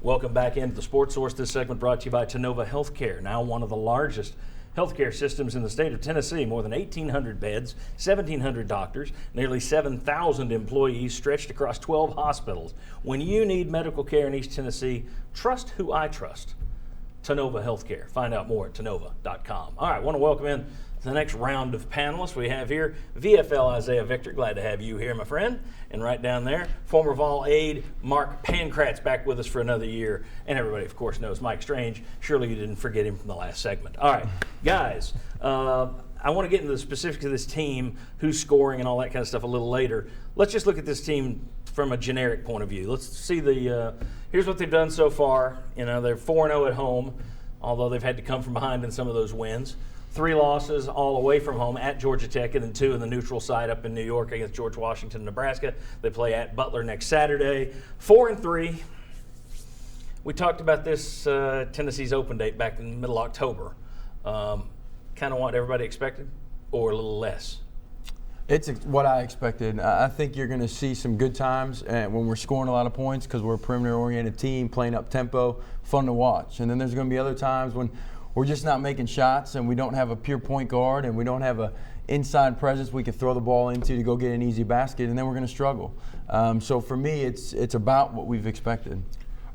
Welcome back into the Sports Source. This segment brought to you by Tennova Healthcare, now one of the largest healthcare systems in the state of Tennessee. More than 1,800 beds, 1,700 doctors, nearly 7,000 employees stretched across 12 hospitals. When you need medical care in East Tennessee, trust who I trust. Tennova Healthcare. Find out more at tennova.com. All right, I want to welcome in the next round of panelists we have here. VFL Isaiah Victor, glad to have you here, my friend. And right down there, former Vol aide Mark Pankratz back with us for another year. And everybody, of course, knows Mike Strange. Surely you didn't forget him from the last segment. All right, guys, I want to get into the specifics of this team, who's scoring and all that kind of stuff a little later. Let's just look at this team from a generic point of view. Let's see here's what they've done so far. You know, they're 4-0 at home, although they've had to come from behind in some of those wins. 3 losses all away from home at Georgia Tech, and then 2 in the neutral side up in New York against George Washington, Nebraska. They play at Butler next Saturday. 4-3. We talked about this Tennessee's open date back in the middle of October. Kind of what everybody expected, or a little less? It's what I expected. I think you're going to see some good times when we're scoring a lot of points because we're a perimeter-oriented team, playing up tempo, fun to watch. And then there's going to be other times when we're just not making shots and we don't have a pure point guard and we don't have a inside presence we can throw the ball into to go get an easy basket, and then we're going to struggle. So for me, it's about what we've expected.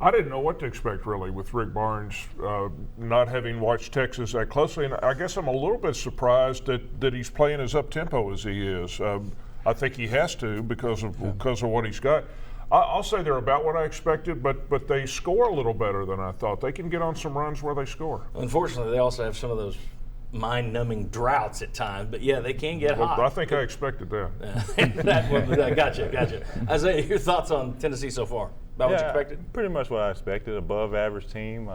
I didn't know what to expect really with Rick Barnes, not having watched Texas that closely, and I guess I'm a little bit surprised that he's playing as up-tempo as he is. I think he has to because of what he's got. I'll say they're about what I expected, but they score a little better than I thought. They can get on some runs where they score. Unfortunately, they also have some of those mind-numbing droughts at times, but yeah, they can get hot. I think I expected that. Gotcha. Isaiah, your thoughts on Tennessee so far? About what you expected? Pretty much what I expected. Above average team,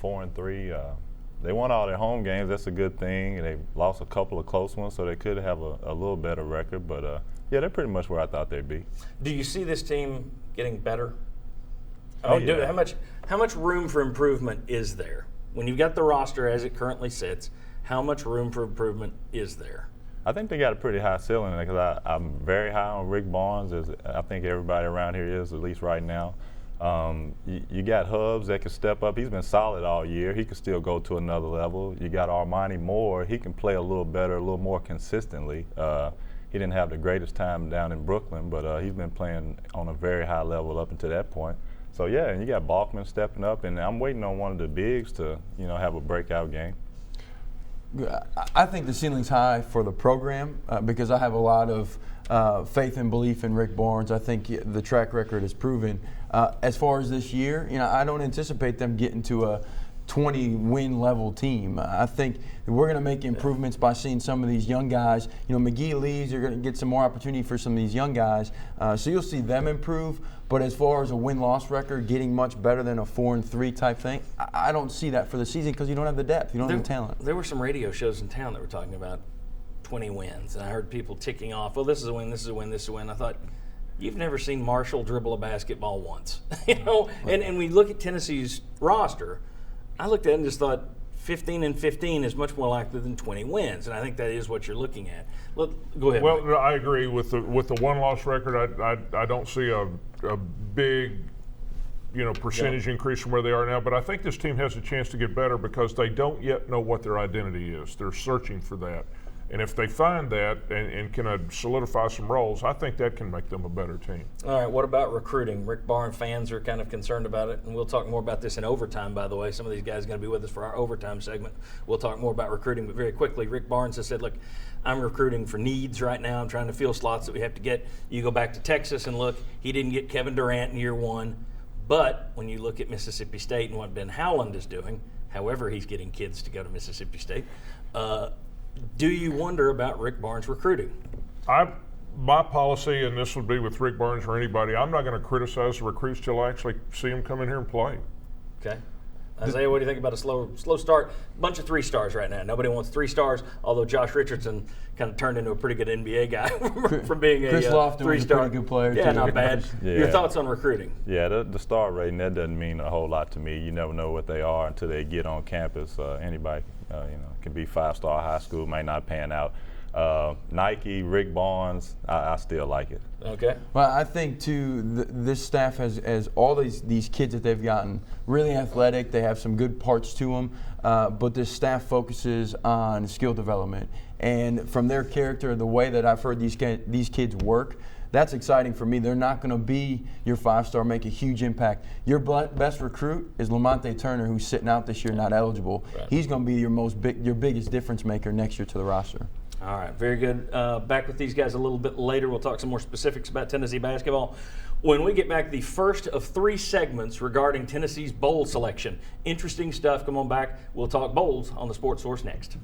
4-3. They won all their home games. That's a good thing. They lost a couple of close ones, so they could have a little better record. But yeah, they're pretty much where I thought they'd be. Do you see this team getting better? How much room for improvement is there? When you've got the roster as it currently sits, how much room for improvement is there? I think they got a pretty high ceiling because I'm very high on Rick Barnes, as I think everybody around here is, at least right now. You got Hubbs that can step up. He's been solid all year. He can still go to another level. You got Armani Moore. He can play a little better, a little more consistently. He didn't have the greatest time down in Brooklyn, but he's been playing on a very high level up until that point. So yeah, and you got Balkman stepping up, and I'm waiting on one of the bigs to have a breakout game. I think the ceiling's high for the program because I have a lot of faith and belief in Rick Barnes. I think the track record has proven. As far as this year, I don't anticipate them getting to a 20-win level team. I think we're going to make improvements by seeing some of these young guys. McGee leaves, you're going to get some more opportunity for some of these young guys. So you'll see them improve. But as far as a win-loss record, getting much better than a 4-3 type thing, I don't see that for the season because you don't have the depth, you don't have the talent. There were some radio shows in town that were talking about 20 wins, and I heard people ticking off, this is a win, this is a win, this is a win. I thought, you've never seen Marshall dribble a basketball once. And we look at Tennessee's roster, I looked at it and just thought 15-15 is much more likely than 20 wins, and I think that is what you're looking at. Go ahead. Well, Mike. I agree with the one-loss record. I don't see a big percentage increase from where they are now, but I think this team has a chance to get better because they don't yet know what their identity is. They're searching for that. And if they find that and can solidify some roles, I think that can make them a better team. All right, what about recruiting? Rick Barnes fans are kind of concerned about it, and we'll talk more about this in overtime, by the way. Some of these guys are going to be with us for our overtime segment. We'll talk more about recruiting, but very quickly, Rick Barnes has said, look, I'm recruiting for needs right now. I'm trying to fill slots that we have to get. You go back to Texas and look, he didn't get Kevin Durant in year one, but when you look at Mississippi State and what Ben Howland is doing, however he's getting kids to go to Mississippi State, do you wonder about Rick Barnes recruiting? My policy, and this would be with Rick Barnes or anybody, I'm not going to criticize the recruits till I actually see them come in here and play. Okay. Isaiah, what do you think about a slow start? Bunch of 3 stars right now. Nobody wants 3 stars, although Josh Richardson kind of turned into a pretty good NBA guy from being Chris Lofton 3-star. was a pretty good player, yeah, too. not bad. Yeah. Your thoughts on recruiting? Yeah, the star rating, that doesn't mean a whole lot to me. You never know what they are until they get on campus. Anybody, can be 5-star high school, might not pan out. Nike, Rick Barnes, I still like it. Okay. Well, I think too, this staff has all these kids that they've gotten really athletic. They have some good parts to them, but this staff focuses on skill development. And from their character, the way that I've heard these kids work, that's exciting for me. They're not going to be your 5-star, make a huge impact. Your best recruit is Lamonte Turner, who's sitting out this year, not eligible. Right. He's going to be your biggest difference maker next year to the roster. All right, very good. Back with these guys a little bit later. We'll talk some more specifics about Tennessee basketball. When we get back, the first of 3 segments regarding Tennessee's bowl selection. Interesting stuff. Come on back. We'll talk bowls on the Sports Source next.